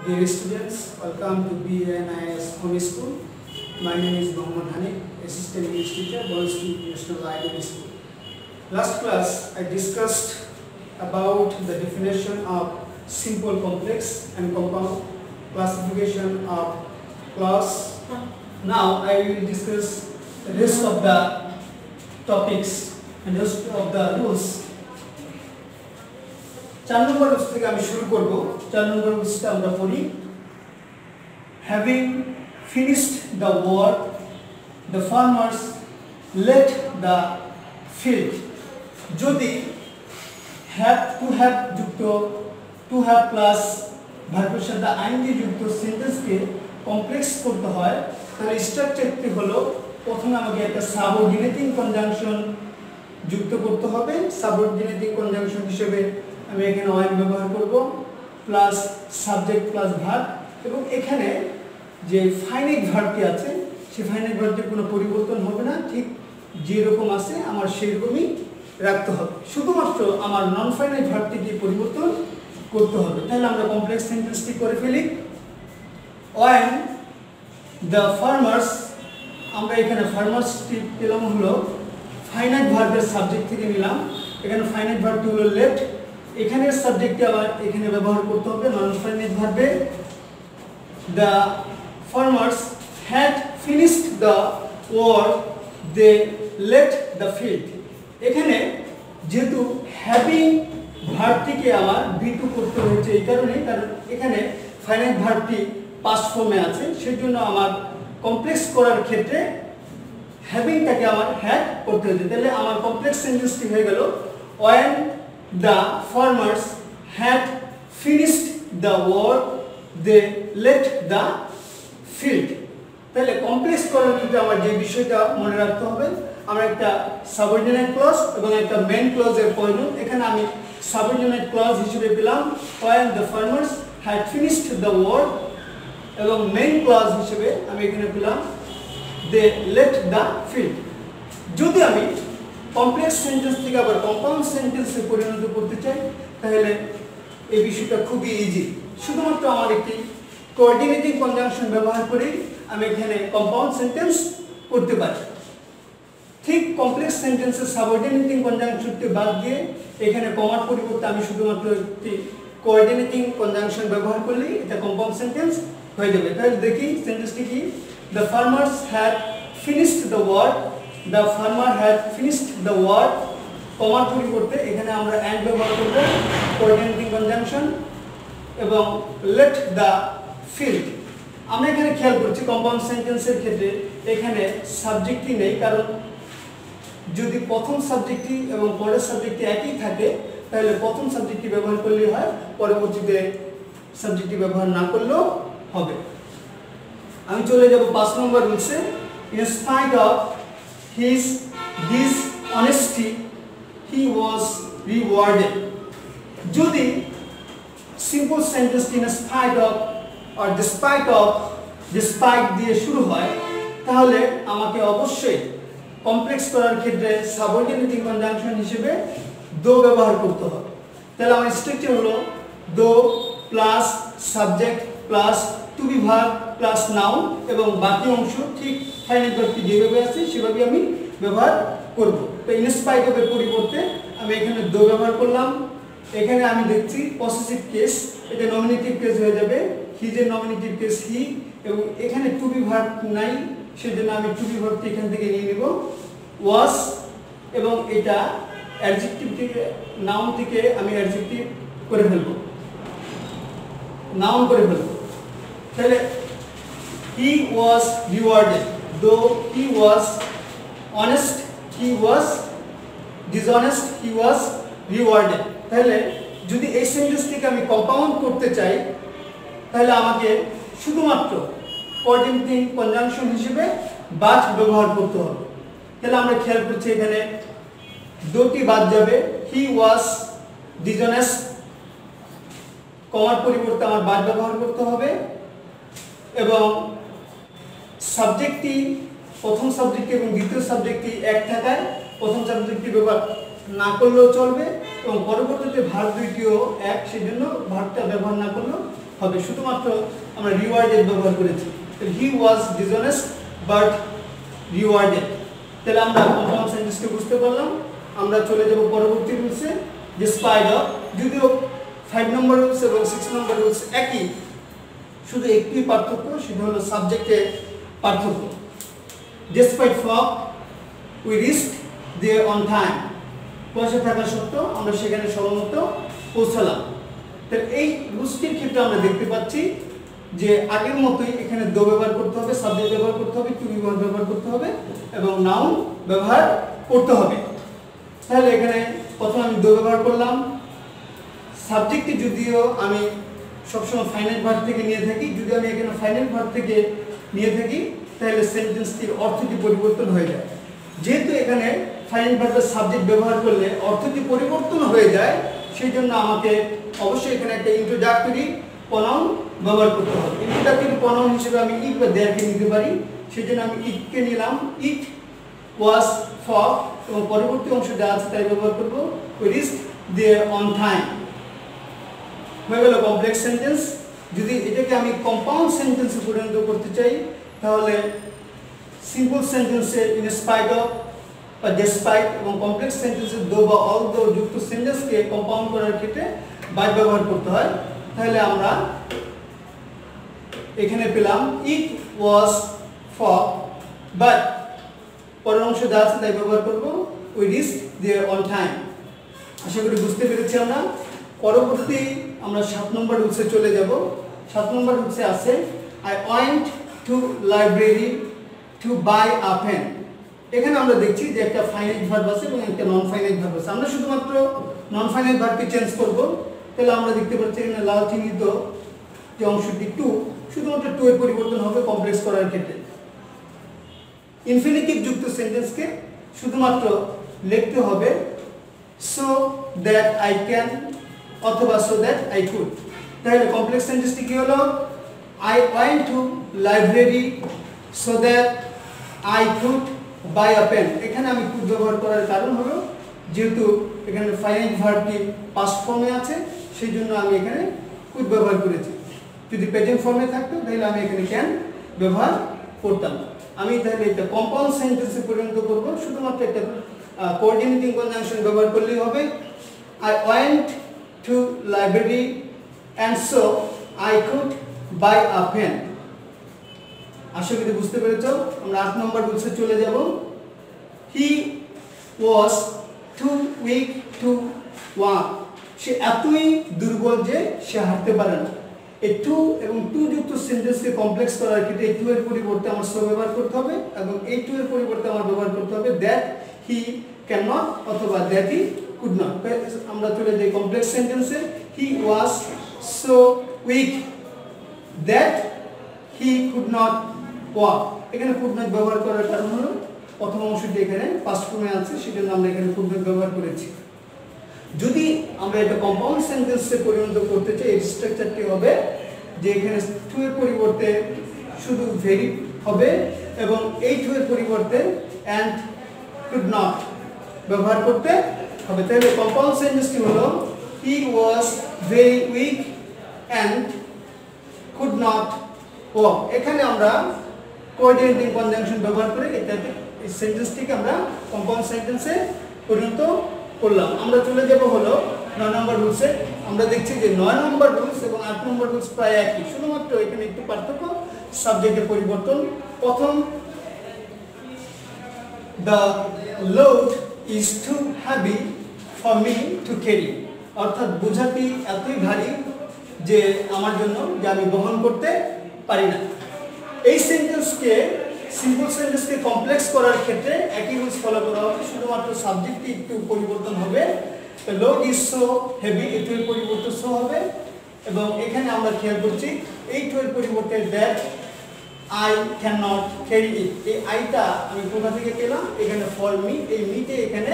Dear students, welcome to BNIS Home School. My name is Mohammad Hanif, Assistant English Teacher, Boys National Ideal School. Last class, I discussed about the definition of simple, complex and compound, classification of class. Now, I will discuss the rest of the topics and rest of the rules. 4 number rules থেকে আমি শুরু করব। 4 নম্বর রুলসটা আমরা পড়ি। Having finished the work, the farmers left the field. যদি have to have যুক্ত to have plus ভার্বের সাথে আইএনজি যুক্ত সেন্টেন্সকে কমপ্লেক্স করতে হয়, তাহলে স্ট্রাকচারটি হলো প্রথমে আমাকে একটা সাবঅর্ডিনেটিং কনজাংশন যুক্ত করতে হবে। সাবঅর্ডিনেটিং কনজাংশন হিসেবে আমি এখানে ওয়ান ব্যবহার করব প্লাস সাবজেক্ট প্লাস ভার্ব, এবং এখানে যে ফাইনাইট ভার্বটি আছে সেই ফাইনাইট ভার্বটির কোনো পরিবর্তন হবে না, ঠিক যেরকম আছে আমার সেরকমই রাখতে হবে। শুধুমাত্র আমার নন ফাইনাইট ভার্বটিকে পরিবর্তন করতে হবে। তাহলে আমরা কমপ্লেক্স সেন্টেন্সটি করে ফেলি। ওয়ান দ্য ফার্মার্স, আমরা এখানে ফার্মার্সটি পেলাম হলো ফাইনাইট ভার্বের সাবজেক্ট থেকে নিলাম। এখানে ফাইনাইট ভার্বটি হলো লেফট, এখানের সাবজেক্টটি আবার এখানে ব্যবহার করতে হবে নন ফাইনাইট ভার্বে। The farmers had finished the work, they left the field. এখানে যেহেতু হ্যাভিং ভার্বটিকে আমার B2 করতে হয়েছে এই কারণে, কারণ এখানে ফাইনাইট ভার্বটি পাস্ট ফর্মে আছে, সেই জন্য আমার কমপ্লেক্স করার ক্ষেত্রে হ্যাভিংটাকে আমার হ্যাড করতে হয়েছে। তাহলে আমার কমপ্লেক্স সেন্টেন্সটি হয়ে গেল when the farmers had finished the work, they left the field. তাহলে কমপ্লেক্স করার ক্ষেত্রে আমার যে বিষয়টা মনে রাখতে হবে, আমরা একটা সাবঅর্ডিনেট ক্লজ এবং একটা মেইন ক্লজের প্রয়োজন। এখানে আমি সাবঅর্ডিনেট ক্লজ হিসেবে পেলাম when the farmers had finished the work, এবং মেইন ক্লজ হিসেবে আমি এখানে পেলাম they left the field. যদি আমি কমপ্লেক্স সেন্টেন্স থেকে আবার কম্পাউন্ড সেন্টেন্সে পরিণত করতে চাই, তাহলে এই বিষয়টা খুবই ইজি। শুধুমাত্র আমার একটি কোঅর্ডিনেটিং কনজাংশন ব্যবহার করে আমি এখানে কম্পাউন্ড সেন্টেন্স করতে পারি। ঠিক কমপ্লেক্স সেন্টেন্সের সাবঅর্ডিনেটিং কনজাংশনটি বাদ দিয়ে এখানে কমার পরিবর্তে আমি শুধুমাত্র একটি কোঅর্ডিনেটিং কনজাংশন ব্যবহার করলেই এটা কম্পাউন্ড সেন্টেন্স হয়ে যাবে। তাহলে দেখি সেন্টেন্সটি কি। The farmers had finished the work, the farmer had finished the work, কমার পরিবর্তে এখানে আমরা and ব্যবহার করব কোঅর্ডিনেটিং কনজাংশন, এবং left the field। আমরা এখানে খেয়াল করছি কম্পাউন্ড সেন্টেন্সের ক্ষেত্রে এখানে সাবজেক্টই নেই, কারণ যদি প্রথম সাবজেক্টটি এবং পরের সাবজেক্টটি একই থাকে তাহলে প্রথম সাবজেক্টটি ব্যবহার করলেই হয়, পরবর্তীতে সাবজেক্টটি ব্যবহার না করলেও হবে। আমি চলে যাব 5 নম্বর রুলসে। in spite of his dishonesty he was rewarded. যদি simple sentence in spite of or despite দিয়ে শুরু হয়, তাহলে আমাকে অবশ্যই কমপ্লেক্স করার ক্ষেত্রে সাবঅর্ডিনেটিং কনজাংশন হিসেবে দো ব্যবহার করতে হবে। তাহলে আমার স্ট্রাকচার হলো though plus subject plus to be verb plus noun, এবং বাকি অংশ ঠিক ফাইনাইট ভার্বটি যেভাবে আছে সেভাবে আমি ব্যবহার করব। তো ইন স্পাইট অফ এর পরিবর্তে আমি এখানে দো ব্যবহার করলাম। এখানে আমি দেখছি পসেসিভ কেস, এটা নমিনেটিভ কেস হয়ে যাবে, হি যে নমিনেটিভ কেস হি, এবং এখানে টু বি ভার্ব নাই, সেজন্য আমি টু বি ভার্বটি এখান থেকে নিয়ে নেব ওয়াজ, এবং এটা অ্যাডজেক্টিভ থেকে নাউন থেকে আমি অ্যাডজেক্টিভ করে ফেলব, নাউন করে ফেলব। তাহলে he was rewarded, though he was honest, he was dishonest, he was rewarded. তাহলে যদি এই সেন্টেন্সটিকে আমি কম্পাউন্ড করতে চাই, তাহলে আমাকে শুধুমাত্র কোঅর্ডিনেটিং কনজাংশন হিসেবে বাট ব্যবহার করতে হবে। তাহলে আমরা খেয়াল করছি এখানে দুটি বাদ যাবে, he was dishonest, কমার পরিবর্তে আমার বাট ব্যবহার করতে হবে, এবং সাবজেক্টটি প্রথম সাবজেক্টটি এবং দ্বিতীয় সাবজেক্টটি এক থাকায় প্রথম সাবজেক্টটি ব্যবহার না করলেও চলবে, এবং পরবর্তীতে ভার্ব দুইটিও এক, সেজন্য ভার্বটা ব্যবহার না করলেও হবে, শুধুমাত্র আমরা রিওয়ার্ডেড ব্যবহার করেছি। হি ওয়াজ ডিসঅনেস্ট বাট রিওয়ার্ডেড। তাহলে আমরা কম্পাউন্ড সেন্টেন্সকে বুঝতে পারলাম। আমরা চলে যাব পরবর্তী রুলসে, যে স্পাইট অফ। যদিও 5 নম্বর রুলস এবং 6 নম্বর রুলস একই, শুধু একটি পার্থক্য, সেটা হলো সাবজেক্টের পার্থক্য। Despite fog we risk there on time. কুয়াশা থাকা সত্ত্বেও আমরা সেখানে সময়মত পৌঁছালাম। তাহলে এই রুলসটির ক্ষেত্রে আমরা দেখতে পাচ্ছি যে আগের মতোই এখানে দো ব্যবহার করতে হবে, সাবজেক্ট ব্যবহার করতে হবে, টু বি ব্যবহার করতে হবে এবং নাউন ব্যবহার করতে হবে। তাহলে এখানে প্রথমে আমি দো ব্যবহার করলাম। সাবজেক্টে যদিও আমি সবসময় ফাইনাইট ভার্ব থেকে নিয়ে থাকি, যদি আমি এখানে ফাইনাইট ভার্ব থেকে নিয়ে থাকি তাহলে সেন্টেন্সটির অর্থটি পরিবর্তন হয়ে যায়। যেহেতু এখানে ফাইনাইট ভার্বের সাবজেক্ট ব্যবহার করলে অর্থটি পরিবর্তন হয়ে যায়, সেই জন্য আমাকে অবশ্যই এখানে একটা ইন্ট্রোডাক্টরি প্রনাউন ব্যবহার করতে হবে। ইন্ট্রোডাক্টরি প্রনাউন হিসেবে আমি ইট বা দেয়ারকে নিতে পারি, সেই জন্য আমি ইটকে নিলাম। ইট ওয়াজ ফগ, এবং পরবর্তী অংশ যা আছে তাই ব্যবহার করবো, we risk there on time. হয়ে গেল কমপ্লেক্স সেন্টেন্স। যদি এটাকে আমি কম্পাউন্ড সেন্টেন্সে পরিণত করতে চাই তাহলে সিম্পল সেন্টেন্সে ইন স্পাইট অফ বা ডেসপাইট, এবং কমপ্লেক্স সেন্টেন্সে দো বা অল দো যুক্ত সেন্টেন্সকে কম্পাউন্ড করার ক্ষেত্রে বাই ব্যবহার করতে হয়। তাহলে আমরা এখানে পেলাম ইট ওয়াজ ফগ বাট পরের অংশ যা আছে তাই ব্যবহার করব, we risk there on time. আশা করি বুঝতে পেরেছি আমরা। পরবর্তী আমরা 7 নম্বর রুলসে চলে যাব। 7 নম্বর রুলসে আছে I went to library to buy a pen. এখানে আমরা দেখছি যে একটা ফাইনাইট ভার্ব আছে এবং একটা নন ফাইনাইট ভার্ব আছে। আমরা শুধুমাত্র নন ফাইনাইট ভার্বকে চেঞ্জ করব। তাহলে আমরা দেখতে পাচ্ছি এখানে লাল চিহ্নিত যে অংশটি টু, শুধুমাত্র টু এর পরিবর্তন হবে কমপ্লেক্স করার ক্ষেত্রে। ইনফিনিটিভ যুক্ত সেন্টেন্সকে শুধুমাত্র লিখতে হবে সো দ্যাট আই ক্যান অথবা সো দ্যাট আই কুড। তাহলে কমপ্লেক্স সেন্টেন্সটি কি হলো? I went to library so that I could buy a pen. এখানে আমি কুড ব্যবহার করার কারণ হলো যেহেতু এখানে ফাইনাইট ভার্বটি পাস্ট ফর্মে আছে, সেই জন্য আমি এখানে কুড ব্যবহার করেছি। যদি প্রেজেন্ট ফর্মে থাকতো তাহলে আমি এখানে ক্যান ব্যবহার করতাম। আমি তাহলে এটা কম্পাউন্ড সেন্টেন্সে পরিণত করব, শুধুমাত্র একটা কোঅর্ডিনেটিং কনজাংশন ব্যবহার করলেই হবে। I went to library and so I could buy a pen. আশা করি বুঝতে পেরেছো। আমরা 8 নম্বর রুলসে চলে যাব। He was too weak to walk. সে এতই দুর্বল যে সে হাঁটতে পারে না। এই টু এবং টু যুক্ত সেন্টেন্সকে কমপ্লেক্স করার ক্ষেত্রে এই টু এর পরিবর্তে আমার সো ব্যবহার করতে হবে, এবং এই টু এর পরিবর্তে আমার ব্যবহার করতে হবে দ্যাট হি ক্যান নট অথবা দ্যাট হি কুড নট। আমরা চলে যাই কমপ্লেক্স সেন্টেন্সে। He was so weak that he could not walk. এখানে কুড নট ব্যবহার করার কারণ হলো প্রথম অংশটি এখানে পাস্ট ফর্মে আছে, সেজন্য আমরা এখানে কুড নট ব্যবহার করেছি। যদি আমরা এটা কম্পাউন্ড সেন্টেন্সে পরিণত করতে চাই, এই স্ট্রাকচারটি হবে যে এখানে টু এর পরিবর্তে শুধু ভেরি হবে এবং এই টু এর পরিবর্তে অ্যান্ড কুড নট ব্যবহার করতে হবে। তাহলে কম্পাউন্ড সেন্টেন্সটি হলো he was very weak and could not walk. এখানে আমরা কোঅর্ডিনেটিং কনজাংশন ব্যবহার করে এটাকে এই সেন্টেন্সটিকে আমরা কম্পাউন্ড সেন্টেন্সে পরিণত করলাম। আমরা চলে যাব হলো 9 নম্বর রুলসে। আমরা দেখছি যে 9 নম্বর রুলস এবং 8 নম্বর রুলস প্রায় একই, শুধুমাত্র এখানে একটু পার্থক্য, সাবজেক্টের পরিবর্তন। প্রথম, the load is too heavy for me to carry. অর্থাৎ বোঝাটি এতই ভারী যে আমার জন্য যে আমি বহন করতে পারি না। এই সেন্টেন্সকে সিম্পল সেন্টেন্সকে কমপ্লেক্স করার ক্ষেত্রে একই রুলস ফলো করা হবে, শুধুমাত্র সাবজেক্টটি একটু পরিবর্তন হবে। লোড ইজ সো হেভি, এই টু এর পরিবর্তে সো হবে, এবং এখানে আমরা খেয়াল করছি এই টু এর পরিবর্তে that I can not carry ইট। এই আইটা আমি কোথা থেকে পেলাম? এখানে ফর মি, এই মিতে এখানে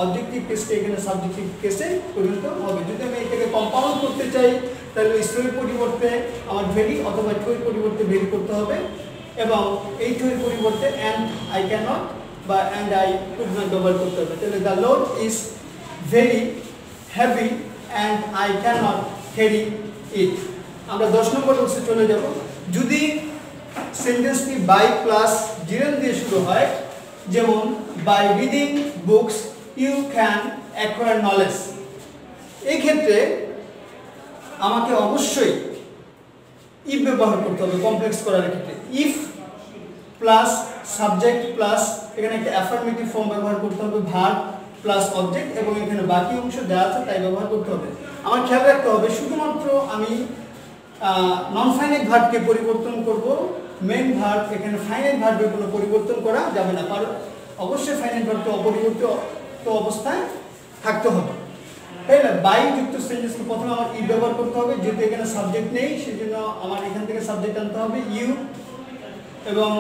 অবজেক্টিভ কেসে এখানে সাবজেক্টিভ কেসে পরিণত হবে। যদি আমি এটাকে কম্পাউন্ড করতে চাই তাহলে সো এর পরিবর্তে আমার ভেরি অথবা টু এর পরিবর্তে ভেরি করতে হবে, এবং এই টু এর পরিবর্তে অ্যান্ড আই ক্যান নট বা অ্যান্ড আই কুড নট ব্যবহার করতে হবে। তাহলে the load is very heavy and I can not carry ইট। আমরা 10 নম্বর রুলসে চলে যাব। যদি সেন্টেন্সটি বাই প্লাস জিরেন দিয়ে শুরু হয়, যেমন by reading books you can acquire knowledge, এই ক্ষেত্রে আমাকে অবশ্যই ইফ ব্যবহার করতে হবে কমপ্লেক্স করার ক্ষেত্রে। ইফ প্লাস সাবজেক্ট প্লাস এখানে একটা অ্যাফার্মেটিভ ফর্ম ব্যবহার করতে হবে, ভার্ব প্লাস অবজেক্ট, এবং এখানে বাকি অংশ দেওয়া আছে তাই ব্যবহার করতে হবে। আমার খেয়াল রাখতে হবে শুধুমাত্র আমি নন ফাইনাইট ভার্বকে পরিবর্তন করব, মেইন ভার্ব এখানে ফাইনাইট ভার্বের কোনো পরিবর্তন করা যাবে না, কারণ অবশ্যই ফাইনাইট ভার্বটা অপরিবর্তিত অবস্থায় থাকতে হবে। তাই না? বাই যুক্ত সেন্টেন্সকে প্রথমে আমার ই ব্যবহার করতে হবে, যেহেতু এখানে সাবজেক্ট নেই সেজন্য আমার এখান থেকে সাবজেক্ট আনতে হবে ইউ, এবং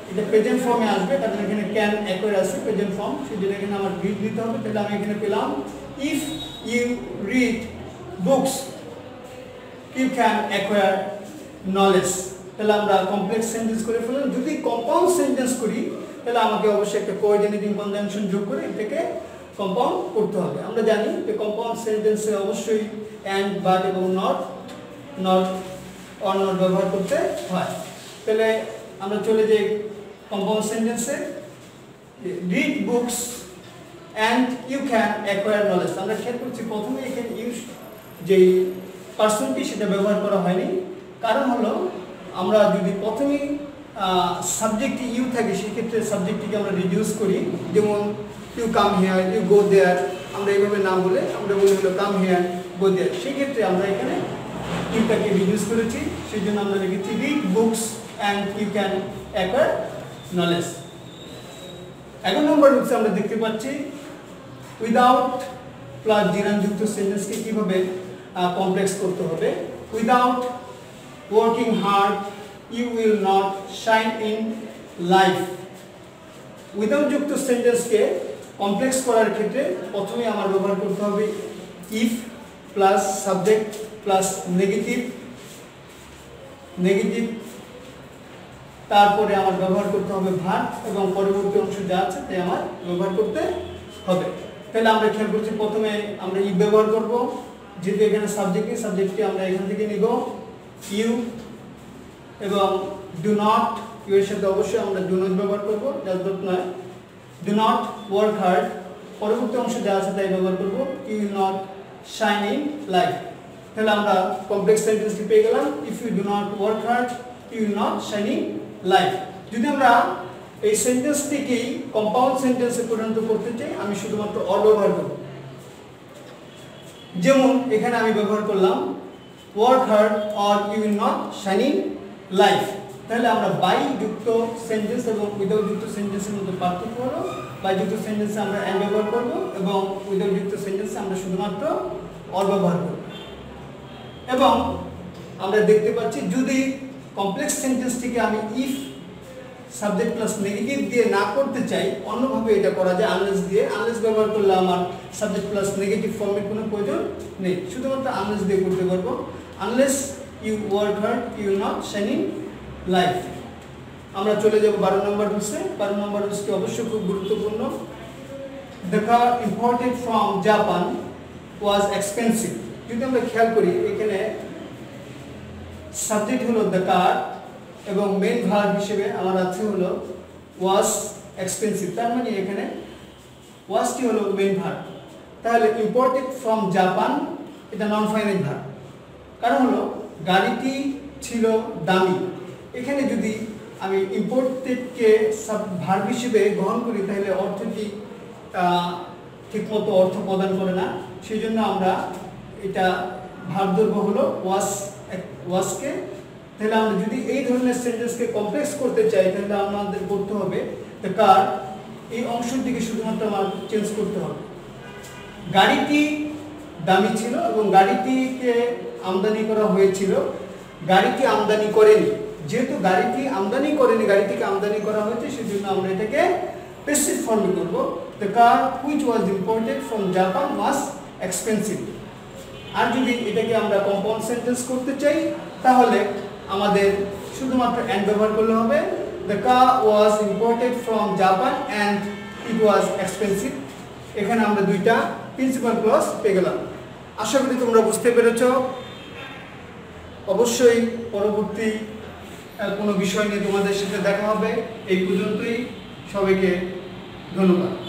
এটা প্রেজেন্ট ফর্মে আসবে কারণ এখানে ক্যান অ্যাকোয়ার আছে প্রেজেন্ট ফর্ম, সেজন্য এখানে আমার রিড দিতে হবে। তাহলে আমি এখানে পেলাম if you read books you can acquire knowledge. তাহলে আমরা কমপ্লেক্স সেন্টেন্স করে ফেললাম। যদি কম্পাউন্ড সেন্টেন্স করি তাহলে আমাকে অবশ্যই একটা কোঅর্ডিনেটিং কনজাংশন যোগ করে এটাকে কম্পাউন্ড করতে হবে। আমরা জানি যে কম্পাউন্ড সেন্টেন্সে অবশ্যই অ্যান্ড, বাট এবং নট অর নট ব্যবহার করতে হয়। তাহলে আমরা চলে যাই কম্পাউন্ড সেন্টেন্সে। Read books and you can acquire knowledge. আমরা খেয়াল করছি প্রথমে এখানে ইউজ যেই পার্সনটি সেটা ব্যবহার করা হয়নি, কারণ হলো আমরা যদি প্রথমেই সাবজেক্টটি ইউ থাকে সেক্ষেত্রে সাবজেক্টটিকে আমরা রিডিউস করি, যেমন you come here, you go there, আমরা এইভাবে না বলে আমরা বলি হলো কাম হিয়ার গো দেয়ার। সেক্ষেত্রে আমরা এখানে ইউটাকে রিডিউস করেছি, সেই জন্য আমরা লিখেছি read books and you can acquire knowledge. 11 নম্বর রুলসে আমরা দেখতে পাচ্ছি উইদাউট প্লাস জিরান যুক্ত সেন্টেন্সকে কিভাবে কমপ্লেক্স করতে হবে। Without working hard you will not shine in life. Without যুক্ত সেন্টেন্সকে কমপ্লেক্স করার ক্ষেত্রে প্রথমে আমার ব্যবহার করতে হবে if plus subject plus negative, তারপরে আমার ব্যবহার করতে হবে ভার্ব এবং পরবর্তী অংশ যা আছে তাই আমার ব্যবহার করতে হবে। তাহলে আমরা খেয়াল করছি প্রথমে আমরা ইফ ব্যবহার করব, যেহেতু এখানে সাবজেক্ট নেই সাবজেক্টটি আমরা এখান থেকে নিব ইউ, এবং ডু নট, ইউ এর সাথে অবশ্যই আমরা ডু নট ব্যবহার করব, জাস্ট ডট নয়। ডু নট ওয়ার্ক হার্ড, পরবর্তী অংশ যা আছে তাই ব্যবহার করব you will not shine in life. তাহলে আমরা কমপ্লেক্স সেন্টেন্সটি পেয়ে গেলাম, if you do not work hard you will not shine in life. যদি আমরা এই সেন্টেন্সটিকেই কম্পাউন্ড সেন্টেন্সে পরিণত করতে চাই আমি শুধুমাত্র অর ব্যবহার করব, যেমন এখানে আমি ব্যবহার করলাম work hard or you will not shine in life. তাহলে আমরা বাই যুক্ত সেন্টেন্স এবং উইদাউট যুক্ত সেন্টেন্সের মধ্যে পার্থক্য হলো বাই যুক্ত সেন্টেন্সে আমরা অ্যান্ড ব্যবহার করব এবং উইদাউট যুক্ত সেন্টেন্সে আমরা শুধুমাত্র অর ব্যবহার করব। এবং আমরা দেখতে পাচ্ছি যদি কমপ্লেক্স সেন্টেন্সটিকে আমি ইফ সাবজেক্ট প্লাস নেগেটিভ দিয়ে না করতে চাই, অন্যভাবে এটা করা যায় আনলেস দিয়ে। আনলেস ব্যবহার করলে আমার সাবজেক্ট প্লাস নেগেটিভ ফর্মের কোনো প্রয়োজন নেই, শুধুমাত্র আনলেস দিয়ে করতে পারবো। Unless you work hard you will not shine in life. আমরা চলে যাব 12 নম্বর রুলসে। 12 নম্বর রুলসটি অবশ্যই খুব গুরুত্বপূর্ণ। The car imported from Japan was expensive. যদি আমরা খেয়াল করি এখানে সাবজেক্ট হলো দ্য কার এবং মেইন ভার্ব হিসেবে আমার আছে হলো ওয়াজ এক্সপেন্সিভ, তার মানে এখানে ওয়াজটি হলো মেইন ভার্ব। তাহলে ইম্পোর্টেড ফ্রম জাপান এটা নন ফাইনাইট ভার্ব, কারণ হলো গাড়িটি ছিল দামি। এখানে যদি আমি ইম্পোর্টেডকে ভার্ব হিসেবে গ্রহণ করি তাহলে অর্থটি ঠিকমতো অর্থ প্রদান করে না, সেই জন্য আমরা এটা ভার্ব ধরব হলো ওয়াজকে। তাহলে আমরা যদি এই ধরনের সেন্টেন্সকে কমপ্লেক্স করতে চাই তাহলে আমাদের করতে হবে দ্য কার, এই অংশটিকে শুধুমাত্র আমার চেঞ্জ করতে হবে। গাড়িটি দামি ছিল এবং গাড়িটিকে আমদানি করা হয়েছিল, গাড়িটি আমদানি করেনি। যেহেতু গাড়িটি আমদানি করেনি, গাড়িটিকে আমদানি করা হয়েছে, সেজন্য আমরা এটাকে প্যাসিভ ফর্মে করব। The car which was imported from Japan was expensive. আর যদি এটাকে আমরা কম্পাউন্ড সেন্টেন্স করতে চাই তাহলে আমাদের শুধুমাত্র অ্যান্ড ব্যবহার করলে হবে। The car was imported from Japan and it was expensive. এখানে আমরা দুইটা প্রিন্সিপাল ক্লজ পেয়ে গেলাম। আশা করি তোমরা বুঝতে পেরেছ। অবশ্যই পরবর্তী কোনো বিষয় নিয়ে তোমাদের সাথে দেখা হবে। এই পর্যন্তই, সবাইকে ধন্যবাদ।